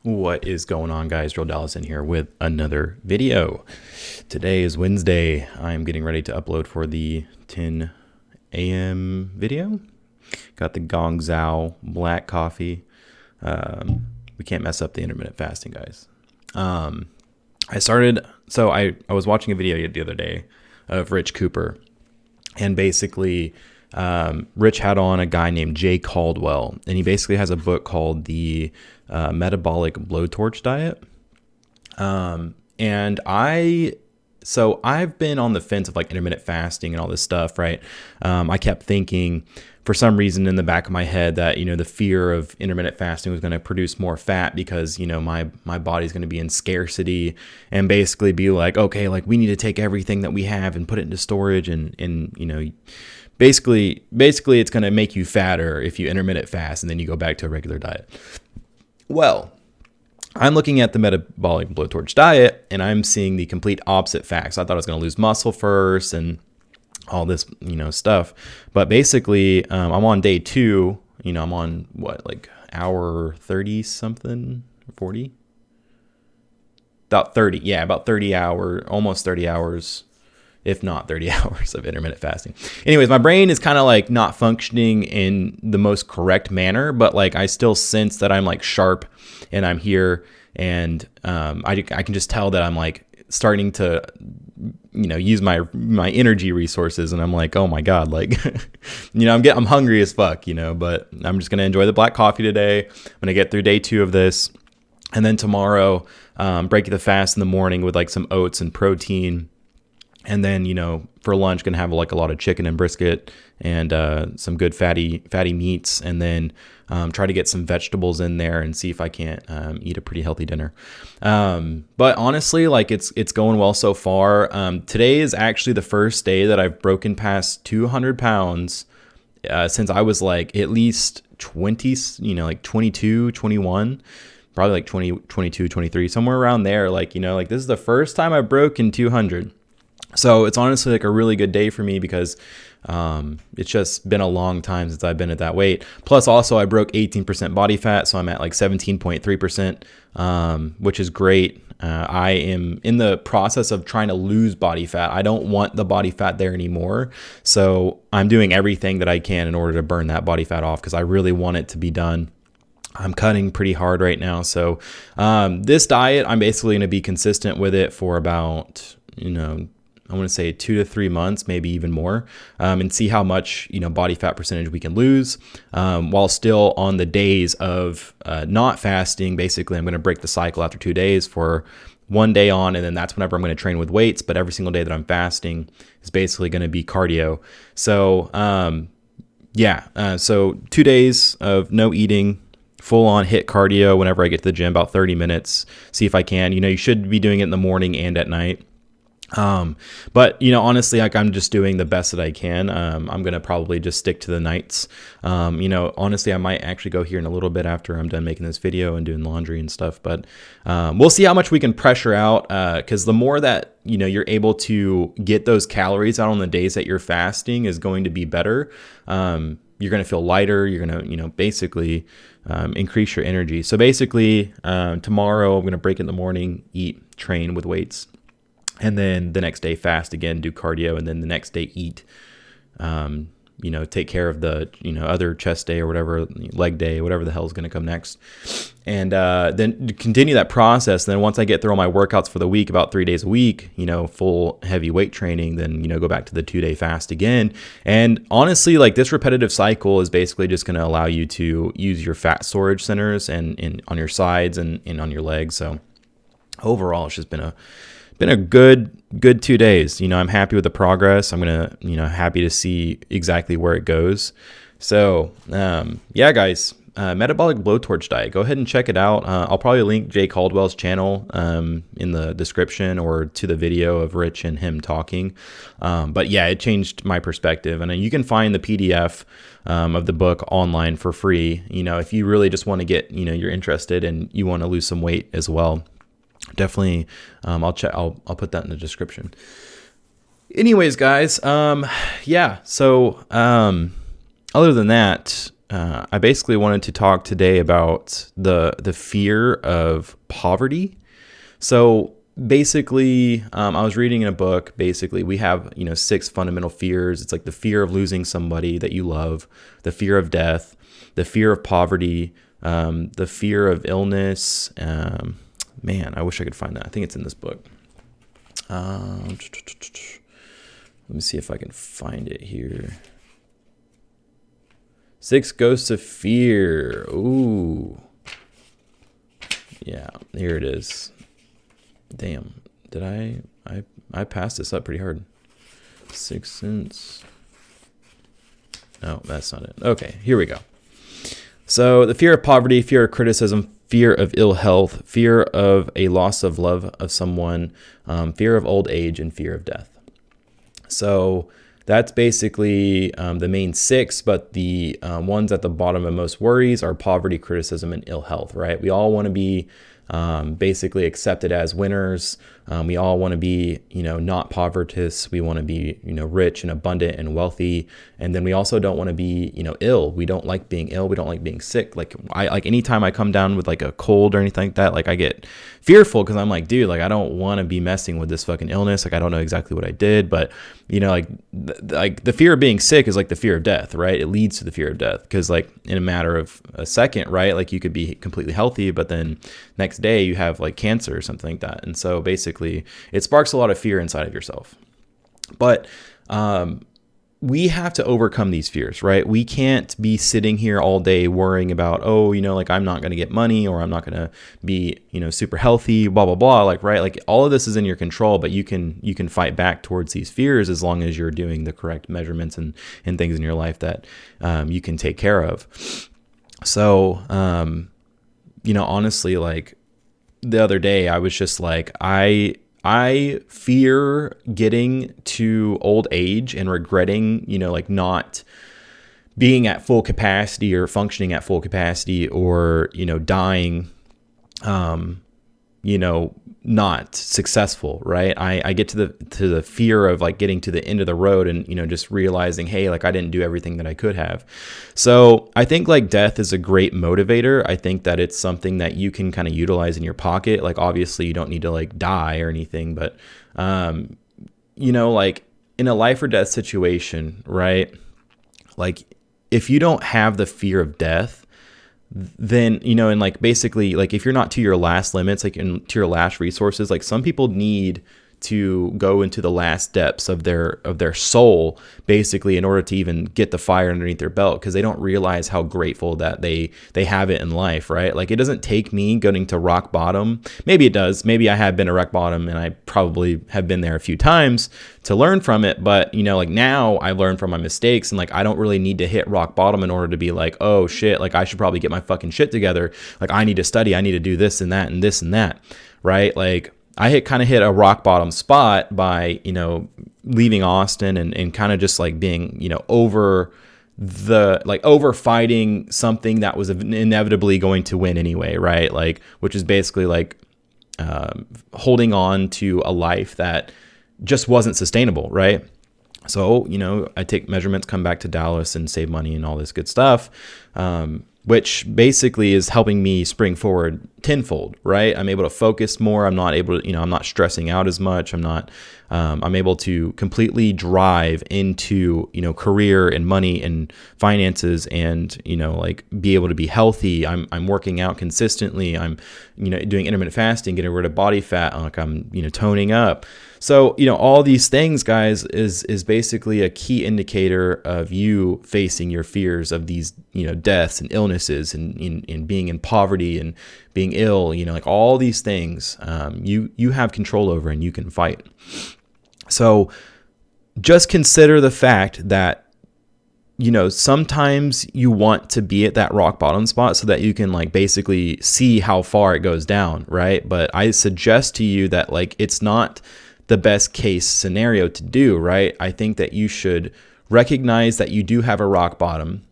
What is going on, guys? RealDallasN here with another video. Today is Wednesday. I'm getting ready to upload for the 10 a.m. video. Got the Gong Zhao black coffee. We can't mess up the intermittent fasting, guys. I was watching a video the other day of Rich Cooper, and basically Rich had on a guy named Caldwell, and he basically has a book called the Metabolic Blowtorch Diet. And I've been on the fence of like intermittent fasting and all this stuff, right? I kept thinking for some reason in the back of my head that, the fear of intermittent fasting was going to produce more fat because, my body's going to be in scarcity and basically be like, okay, like we need to take everything that we have and put it into storage and basically it's going to make you fatter if you intermittent fast and then you go back to a regular diet. Well, I'm looking at the metabolic blowtorch diet and I'm seeing the complete opposite facts. I thought I was going to lose muscle first and all this, stuff. But basically, I'm on day 2. I'm on like hour 30 something, 40? About 30. Yeah, about 30 hours, almost 30 hours, if not 30 hours of intermittent fasting. Anyways, my brain is kind of like not functioning in the most correct manner, but like I still sense that I'm like sharp and I'm here, and I can just tell that I'm like starting to use my energy resources, and I'm like, oh my god, like I'm hungry as fuck, but I'm just gonna enjoy the black coffee today. I'm gonna get through day 2 of this, and then tomorrow break the fast in the morning with like some oats and protein. And then, for lunch, gonna have like a lot of chicken and brisket and some good fatty meats, and then try to get some vegetables in there and see if I can't eat a pretty healthy dinner. But honestly, like it's going well so far. Today is actually the first day that I've broken past 200 pounds since I was like at least 20, like 22, 21. Probably like 20, 22, 23, somewhere around there. Like, like this is the first time I've broken 200. So it's honestly like a really good day for me because it's just been a long time since I've been at that weight. Plus also I broke 18% body fat. So I'm at like 17.3%, which is great. I am in the process of trying to lose body fat. I don't want the body fat there anymore. So I'm doing everything that I can in order to burn that body fat off because I really want it to be done. I'm cutting pretty hard right now. So this diet, I'm basically going to be consistent with it for about, I want to say 2 to 3 months, maybe even more, and see how much, body fat percentage we can lose while still on the days of not fasting. Basically, I'm going to break the cycle after 2 days for 1 day on, and then that's whenever I'm going to train with weights. But every single day that I'm fasting is basically going to be cardio. So, so 2 days of no eating, full on hit cardio whenever I get to the gym, about 30 minutes, see if I can. You should be doing it in the morning and at night. But honestly, like I'm just doing the best that I can. I'm going to probably just stick to the nights. Honestly, I might actually go here in a little bit after I'm done making this video and doing laundry and stuff, but, we'll see how much we can pressure out. Cause the more that, you're able to get those calories out on the days that you're fasting is going to be better. You're going to feel lighter. You're going to, basically, increase your energy. So basically, tomorrow I'm going to break in the morning, eat, train with weights. And then the next day fast again, do cardio, and then the next day eat, take care of the, other chest day or whatever, leg day, whatever the hell is going to come next. And then continue that process. And then once I get through all my workouts for the week, about 3 days a week, full heavy weight training, then, go back to the 2-day fast again. And honestly, like this repetitive cycle is basically just going to allow you to use your fat storage centers and on your sides and on your legs. So overall, it's just been a good 2 days. I'm happy with the progress. I'm going to, happy to see exactly where it goes. So, guys, metabolic blowtorch diet, go ahead and check it out. I'll probably link Caldwell's channel, in the description or to the video of Rich and him talking. But yeah, it changed my perspective, and you can find the PDF, of the book online for free. If you really just want to get, you're interested and you want to lose some weight as well. Definitely, I'll put that in the description. Anyways, guys, so other than that, I basically wanted to talk today about the fear of poverty. So basically, I was reading in a book. Basically, we have 6 fundamental fears. It's like the fear of losing somebody that you love, the fear of death, the fear of poverty, the fear of illness. Man, I wish I could find that. I think it's in this book. Let me see if I can find it here. 6 Ghosts of Fear. Ooh. Yeah, here it is. Damn. Did I passed this up pretty hard. 6 Sense. No, that's not it. Okay, here we go. So the fear of poverty, fear of criticism, fear of ill health, fear of a loss of love of someone, fear of old age, and fear of death. So that's basically the main 6, but the ones at the bottom of most worries are poverty, criticism, and ill health, right? We all want to be basically accepted as winners. We all want to be, not povertous. We want to be, rich and abundant and wealthy. And then we also don't want to be, ill. We don't like being ill. We don't like being sick. Like anytime I come down with like a cold or anything like that, like I get fearful because I'm like, dude, like I don't want to be messing with this fucking illness. Like I don't know exactly what I did, but like the fear of being sick is like the fear of death, right? It leads to the fear of death because like in a matter of a second, right? Like you could be completely healthy, but then next day you have like cancer or something like that. And so basically it sparks a lot of fear inside of yourself. But we have to overcome these fears, right? We can't be sitting here all day worrying about, like I'm not going to get money or I'm not going to be, super healthy, blah, blah, blah. Like, right. Like all of this is in your control, but you can fight back towards these fears as long as you're doing the correct measurements and things in your life that you can take care of. So, honestly, like the other day I was just like, I fear getting to old age and regretting, like not being at full capacity or functioning at full capacity or, dying, not successful, right? I get to the fear of like getting to the end of the road and, just realizing, hey, like I didn't do everything that I could have. So I think like death is a great motivator. I think that it's something that you can kind of utilize in your pocket. Like obviously you don't need to like die or anything, but, like in a life or death situation, right? Like if you don't have the fear of death, then, and like basically like if you're not to your last limits, like to your last resources, like some people need to go into the last depths of their soul, basically, in order to even get the fire underneath their belt, because they don't realize how grateful that they have it in life, right? Like it doesn't take me getting to rock bottom. Maybe it does. Maybe I have been to rock bottom and I probably have been there a few times to learn from it. But, like now I learn from my mistakes and like I don't really need to hit rock bottom in order to be like, oh shit, like I should probably get my fucking shit together. Like I need to study. I need to do this and that and this and that, right? Like I kind of hit a rock bottom spot by, leaving Austin and kind of just like being, over fighting something that was inevitably going to win anyway, right? Like, which is basically like holding on to a life that just wasn't sustainable, right? So, I take measurements, come back to Dallas and save money and all this good stuff. Which basically is helping me spring forward tenfold, right? I'm able to focus more. I'm not able to, I'm not stressing out as much. I'm able to completely drive into, career and money and finances and, like be able to be healthy. I'm working out consistently. I'm, doing intermittent fasting, getting rid of body fat. Like I'm, toning up. So, all these things, guys, is basically a key indicator of you facing your fears of these, deaths and illnesses and being in poverty and being ill, like all these things you have control over and you can fight. So just consider the fact that, sometimes you want to be at that rock bottom spot so that you can like basically see how far it goes down, right? But I suggest to you that like it's not the best case scenario to do, right? I think that you should recognize that you do have a rock bottom.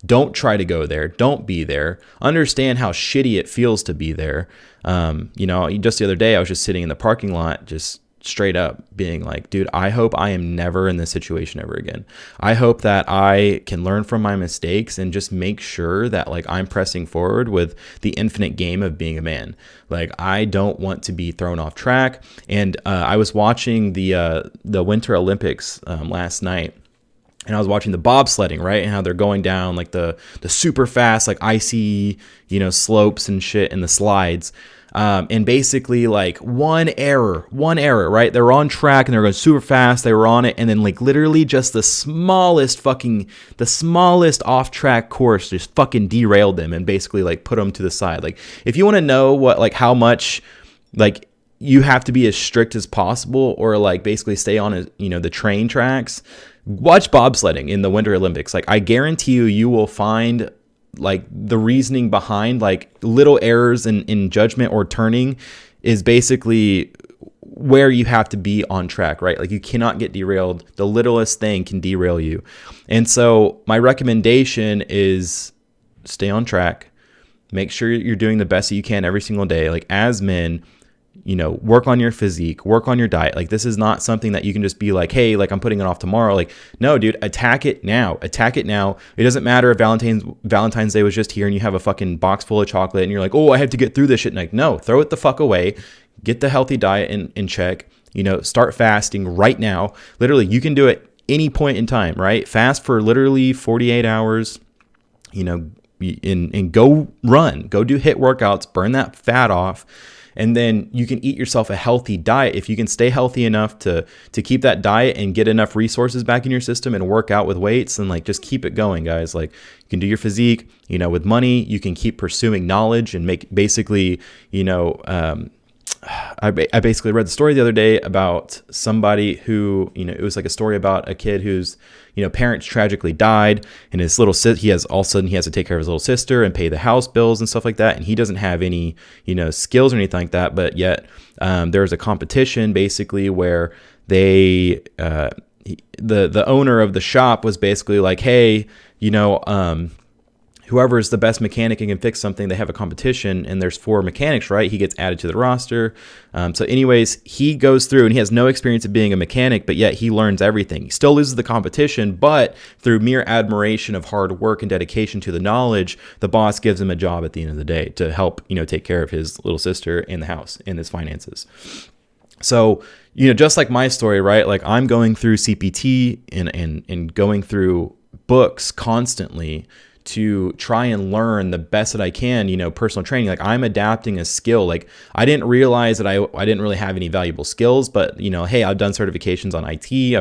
Don't try to go there. Don't be there. Understand how shitty it feels to be there. Just the other day, I was just sitting in the parking lot, just straight up being like, dude, I hope I am never in this situation ever again. I hope that I can learn from my mistakes and just make sure that like I'm pressing forward with the infinite game of being a man. Like, I don't want to be thrown off track. And I was watching the Winter Olympics last night. And I was watching the bobsledding, right? And how they're going down like the super fast, like icy, slopes and shit and the slides. And basically like one error, right? They were on track and they were going super fast. They were on it. And then like literally just the smallest off track course just fucking derailed them and basically like put them to the side. Like, if you want to know what, like how much like you have to be as strict as possible or like basically stay on, the train tracks, watch bobsledding in the Winter Olympics. Like, I guarantee you will find like the reasoning behind like little errors in judgment or turning is basically where you have to be on track, right? Like, you cannot get derailed. The littlest thing can derail you. And so my recommendation is stay on track. Make sure you're doing the best that you can every single day. Like, as men, work on your physique, work on your diet. Like, this is not something that you can just be like, hey, like I'm putting it off tomorrow. Like, no, dude, attack it now. It doesn't matter if Valentine's Day was just here and you have a fucking box full of chocolate and you're like, oh, I have to get through this shit. Like, no, throw it the fuck away. Get the healthy diet in check. Start fasting right now. Literally, you can do it any point in time, right? Fast for literally 48 hours, and go run, go do HIIT workouts, burn that fat off. And then you can eat yourself a healthy diet. If you can stay healthy enough to keep that diet and get enough resources back in your system and work out with weights, and like just keep it going, guys. Like, you can do your physique, with money. You can keep pursuing knowledge and make basically, I basically read the story the other day about somebody who, it was like a story about a kid whose, parents tragically died, and his little he has to take care of his little sister and pay the house bills and stuff like that. And he doesn't have any, skills or anything like that. But yet there was a competition basically where they, the owner of the shop was basically like, hey, whoever is the best mechanic and can fix something, they have a competition, and there's 4 mechanics, right? He gets added to the roster. So anyways, he goes through and he has no experience of being a mechanic, but yet he learns everything. He still loses the competition, but through mere admiration of hard work and dedication to the knowledge, the boss gives him a job at the end of the day to help, take care of his little sister in the house and his finances. So, just like my story, right? Like, I'm going through CPT and going through books constantly to try and learn the best that I can, personal training. Like, I'm adapting a skill. Like, I didn't realize that I didn't really have any valuable skills, but hey, I've done certifications on IT.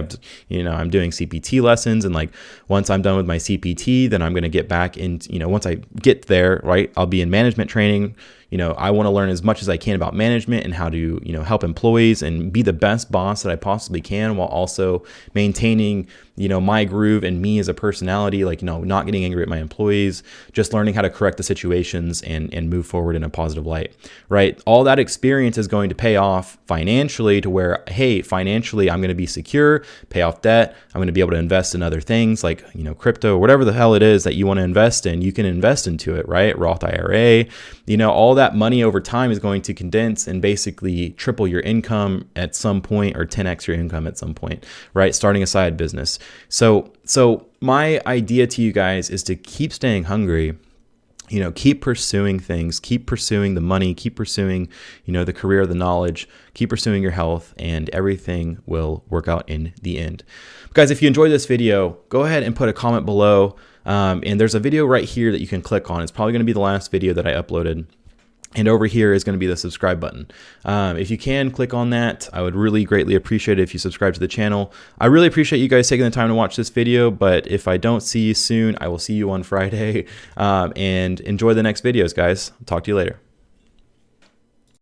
I'm doing CPT lessons. And like, once I'm done with my CPT, then I'm going to get back in, once I get there, right, I'll be in management training. I want to learn as much as I can about management and how to, help employees and be the best boss that I possibly can, while also maintaining, my groove and me as a personality, like, not getting angry at my employees, just learning how to correct the situations and move forward in a positive light, right? All that experience is going to pay off financially to where, hey, financially, I'm going to be secure, pay off debt. I'm going to be able to invest in other things like, crypto or whatever the hell it is that you want to invest in. You can invest into it, right? Roth IRA, all that money over time is going to condense and basically triple your income at some point, or 10x your income at some point, right? Starting a side business. So my idea to you guys is to keep staying hungry, keep pursuing things, keep pursuing the money, keep pursuing, the career, the knowledge, keep pursuing your health, and everything will work out in the end. Guys, if you enjoyed this video, go ahead and put a comment below. And there's a video right here that you can click on. It's probably going to be the last video that I uploaded. And over here is going to be the subscribe button. If you can click on that, I would really greatly appreciate it if you subscribe to the channel. I really appreciate you guys taking the time to watch this video, but if I don't see you soon, I will see you on Friday. And enjoy the next videos, guys. Talk to you later.